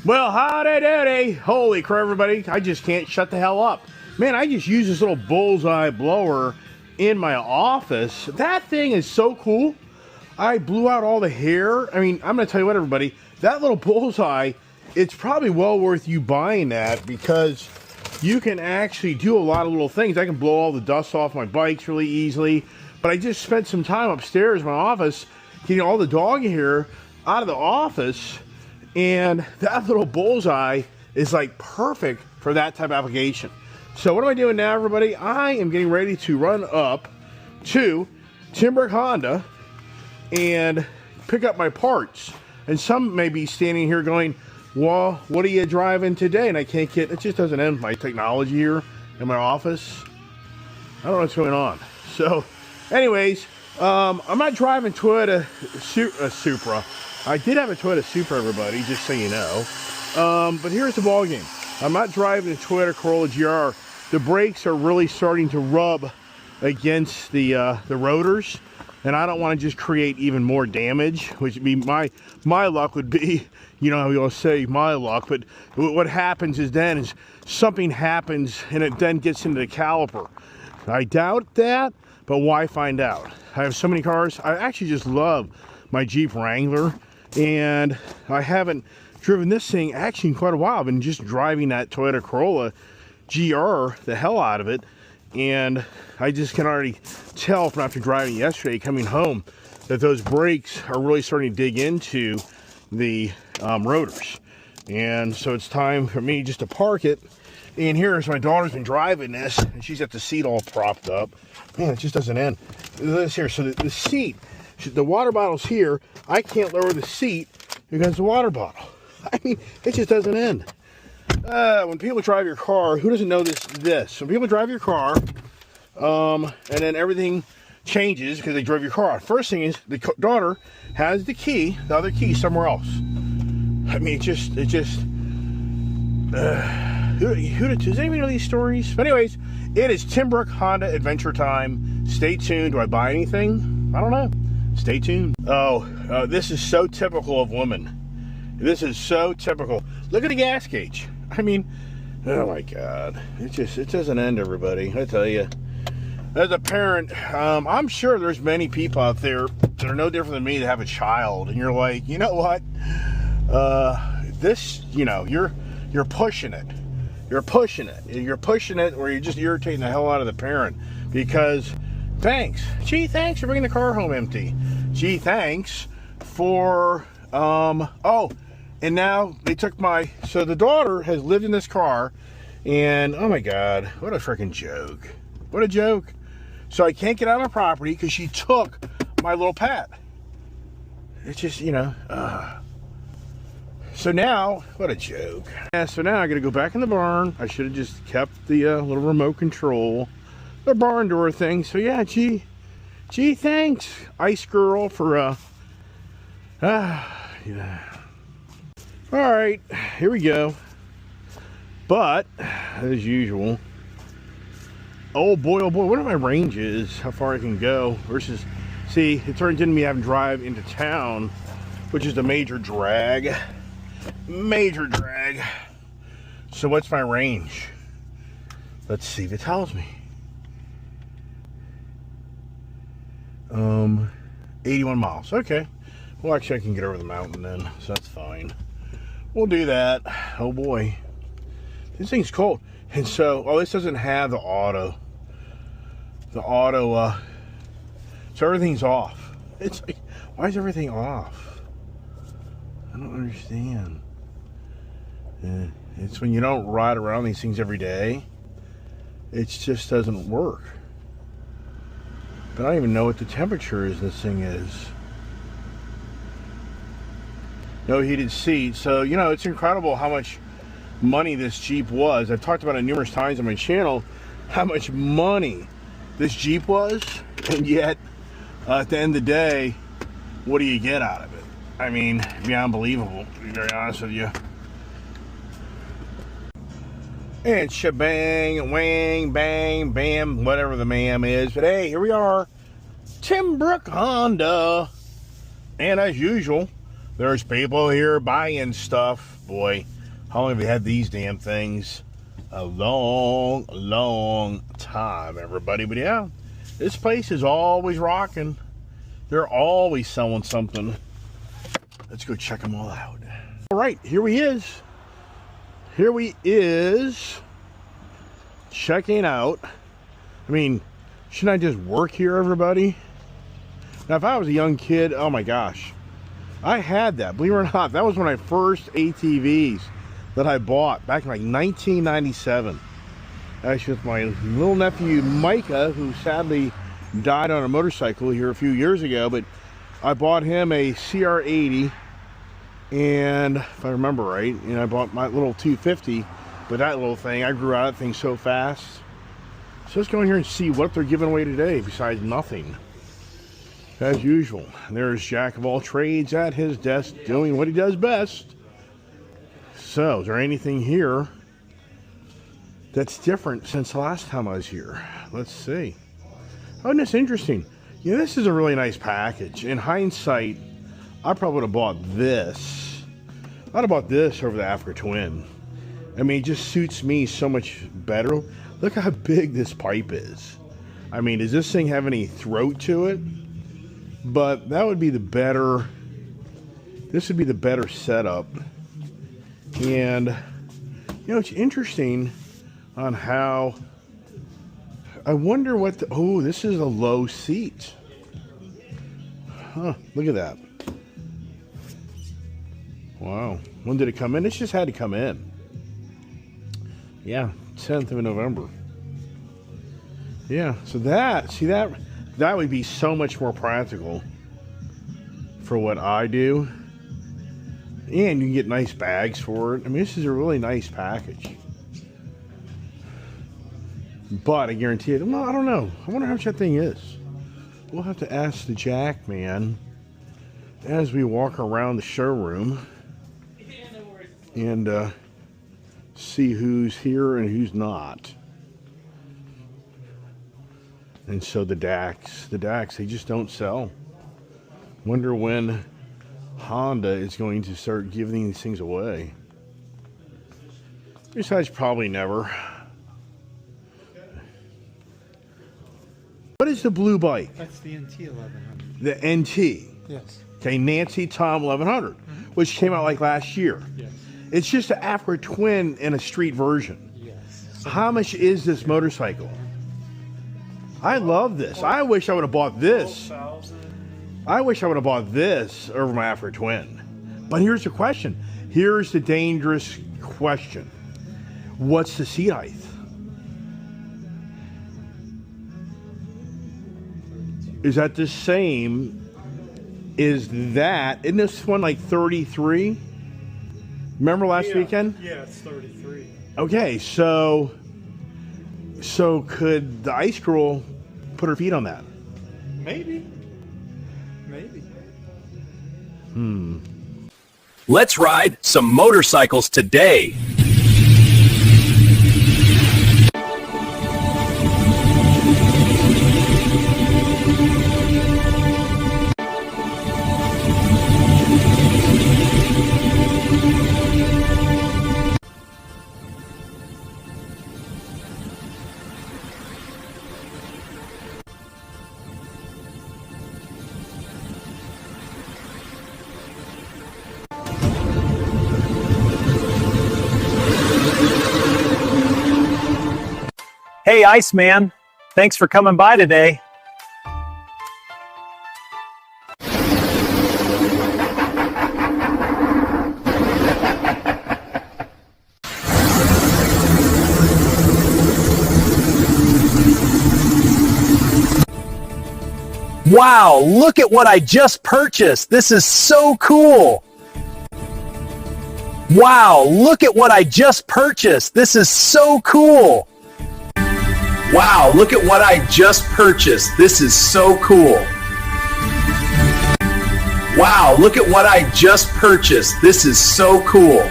Well, howdy doody. Holy crap, everybody. I just can't shut the hell up. Man, I just use this little bullseye blower in my office. That thing is so cool. I blew out all the hair. I mean, I'm going to tell you what, everybody. That little bullseye, it's probably well worth you buying that because you can actually do a lot of little things. I can blow all the dust off my bikes really easily. But I just spent some time upstairs in my office getting all the dog hair out of the office. And that little bullseye is like perfect for that type of application. So what am I doing now, everybody? I am getting ready to run up to Timbrook Honda and pick up my parts. And some may be standing here going, well, what are you driving today? And I can't get, it just doesn't end my technology here in my office. I don't know what's going on. So anyways, I'm not driving Toyota Supra. I did have a Toyota Supra, everybody, just so you know. But here's the ball game. I'm not driving a Toyota Corolla GR. The brakes are really starting to rub against the rotors, and I don't want to just create even more damage, which would be my luck would be, you know how we all say my luck, but what happens is then is something happens and it then gets into the caliper. I doubt that, but why find out? I have so many cars. I actually just love my Jeep Wrangler, and I haven't driven this thing actually in quite a while. I've been just driving that Toyota Corolla GR the hell out of it, and I just can already tell from after driving yesterday coming home that those brakes are really starting to dig into the rotors. And so it's time for me just to park it. And here's my daughter's been driving this, and she's got the seat all propped up. Man, it just doesn't end. This here, so the seat, the water bottle's here. I can't lower the seat because the water bottle. I mean, it just doesn't end. When people drive your car, who doesn't know this? When people drive your car, and then everything changes because they drove your car. First thing is the daughter has the other key somewhere else. I mean, does anybody know these stories? But anyways, it is Timbrook Honda adventure time. Stay tuned. Do I buy anything? I don't know. Stay tuned. Oh, this is so typical of women. This is so typical. Look at the gas gauge. I mean, oh my God. It doesn't end, everybody. I tell you. As a parent, I'm sure there's many people out there that are no different than me that have a child. And you're like, you know what? This, you know, you're pushing it. You're pushing it. You're pushing it, or you're just irritating the hell out of the parent. Because, thanks. Gee, thanks for bringing the car home empty. Gee, thanks for, oh, and now they took so the daughter has lived in this car, and, oh my God, what a freaking joke. What a joke. So I can't get out of my property because she took my little pet. It's just, you know, so now, what a joke. Yeah, so now I gotta go back in the barn. I should have just kept the little remote control, the barn door thing. So yeah, gee, thanks, Ice Girl, for, yeah. All right, here we go. But, as usual, oh boy, what are my ranges? How far I can go versus, see, it turns into me having to drive into town, which is the major drag. So what's my range? Let's see if it tells me. 81 miles. Okay. Well, actually I can get over the mountain then, so that's fine. We'll do that. Oh boy. This thing's cold. And so, oh, this doesn't have the auto. So everything's off. It's like, why is everything off? I don't understand. It's when you don't ride around these things every day, it just doesn't work. But I don't even know what the temperature is this thing is. No heated seats. So, you know, it's incredible how much money this Jeep was. I've talked about it numerous times on my channel, how much money this Jeep was, and yet at the end of the day, what do you get out of it? I mean, it'd be unbelievable, to be very honest with you. And shebang, wang, bang, bam, whatever the ma'am is. But hey, here we are, Timbrook Honda. And as usual, There's people here buying stuff. Boy, how long have we had these damn things? A long, long time, everybody. But yeah, this place is always rocking. They're always selling something. Let's go check them all out. All right, here he is. Here we is. Checking out. I mean, shouldn't I just work here, everybody? Now, if I was a young kid, oh my gosh. I had that, believe it or not. That was one of my first ATVs that I bought back in like 1997. Actually, with my little nephew Micah, who sadly died on a motorcycle here a few years ago. But I bought him a CR80, and if I remember right, I bought my little 250. But that little thing, I grew out of that thing so fast. So let's go in here and see what they're giving away today, besides nothing. As usual, there's Jack of all trades at his desk doing what he does best. So, is there anything here that's different since the last time I was here? Let's see. Oh, and it's interesting. Yeah, this is a really nice package. In hindsight, I probably would have bought this. I'd have bought this over the Africa Twin. I mean, it just suits me so much better. Look how big this pipe is. I mean, does this thing have any throat to it? But that would be the better, this would be the better setup. And, it's interesting on how, I wonder what the, oh, this is a low seat. Huh, look at that. Wow. When did it come in? It just had to come in. Yeah, 10th of November. Yeah, so that, see that would be so much more practical for what I do. And you can get nice bags for it. I mean, this is a really nice package. But I guarantee it, well, I don't know. I wonder how much that thing is. We'll have to ask the Jack man as we walk around the showroom and see who's here and who's not. And so the DAX, they just don't sell. Wonder when Honda is going to start giving these things away. Besides, probably never. What is the blue bike? That's the NT 1100. The NT? Yes. Okay, Nancy Tom 1100, which came out like last year. Yes. It's just an Africa Twin in a street version. Yes. How much is this motorcycle? I love this. I wish I would have bought this. I wish I would have bought this over my Africa Twin. But here's the question. Here's the dangerous question. What's the seat height? Is that the same? Is that, isn't this one like 33? Remember last weekend? Yeah, it's 33. Okay, so could the Ice Girl put her feet on that? Maybe. Let's ride some motorcycles today. Hey, Iceman. Thanks for coming by today. Wow, look at what I just purchased. This is so cool. Wow, look at what I just purchased. This is so cool. Wow, look at what I just purchased. This is so cool. Wow, look at what I just purchased. This is so cool.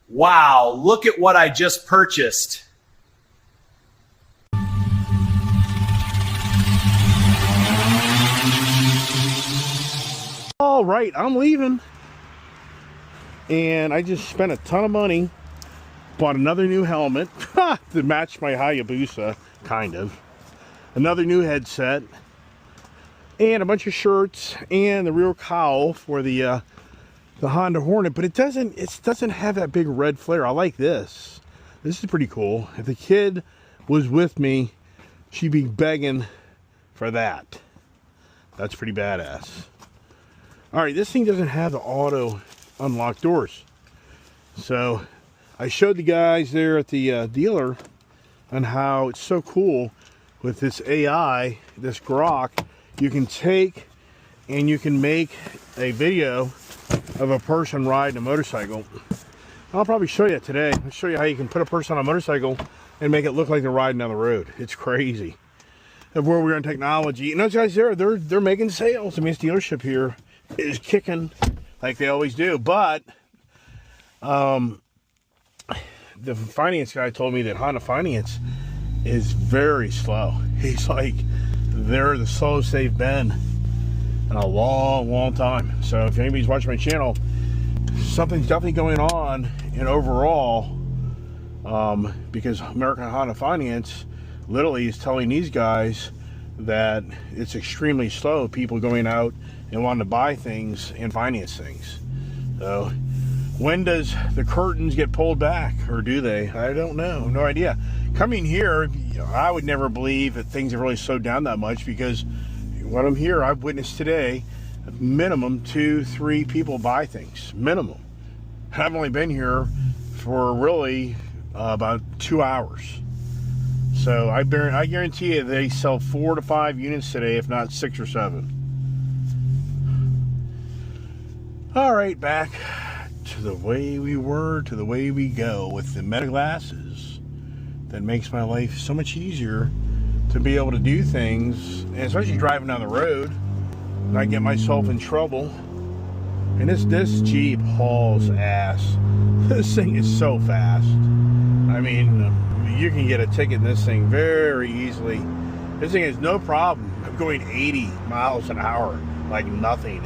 Wow, look at what I just purchased. All right, I'm leaving. And I just spent a ton of money. Bought another new helmet to match my Hayabusa, kind of. Another new headset. And a bunch of shirts and the rear cowl for the Honda Hornet, but it doesn't have that big red flare. I like this. This is pretty cool. If the kid was with me, she'd be begging for that. That's pretty badass. All right, this thing doesn't have the auto unlock doors. So I showed the guys there at the dealer on how it's so cool with this AI, this Grok. You can take and you can make a video of a person riding a motorcycle. I'll probably show you today. I'll show you how you can put a person on a motorcycle and make it look like they're riding down the road. It's crazy of where we are in technology. And those guys there, they're making sales. I mean, this dealership here is kicking like they always do. But the finance guy told me that Honda Finance is very slow. He's like, they're the slowest they've been in a long time. So if anybody's watching my channel, something's definitely going on in overall, because American Honda Finance literally is telling these guys that it's extremely slow, people going out and wanting to buy things and finance things. So when does the curtains get pulled back, or do they? I don't know, no idea. Coming here, I would never believe that things have really slowed down that much, because when I'm here, I've witnessed today minimum 2-3 people buy things, minimum. I've only been here for really about 2 hours. So I guarantee you they sell 4 to 5 units today, if not 6 or 7. All right, back to the way we were, to the way we go with the Meta glasses. That makes my life so much easier to be able to do things, and especially driving down the road, and I get myself in trouble. And this Jeep hauls ass. This thing is so fast. I mean, you can get a ticket in this thing very easily. This thing has no problem. I'm going 80 miles an hour like nothing.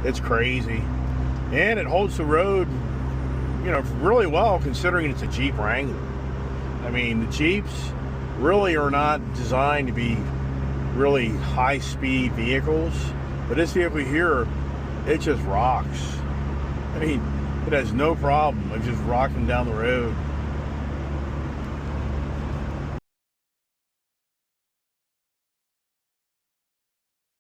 It's crazy. And it holds the road, you know, really well, considering it's a Jeep Wrangler. I mean, the Jeeps really are not designed to be really high-speed vehicles, but this vehicle here, it just rocks. I mean, it has no problem of just rocking down the road.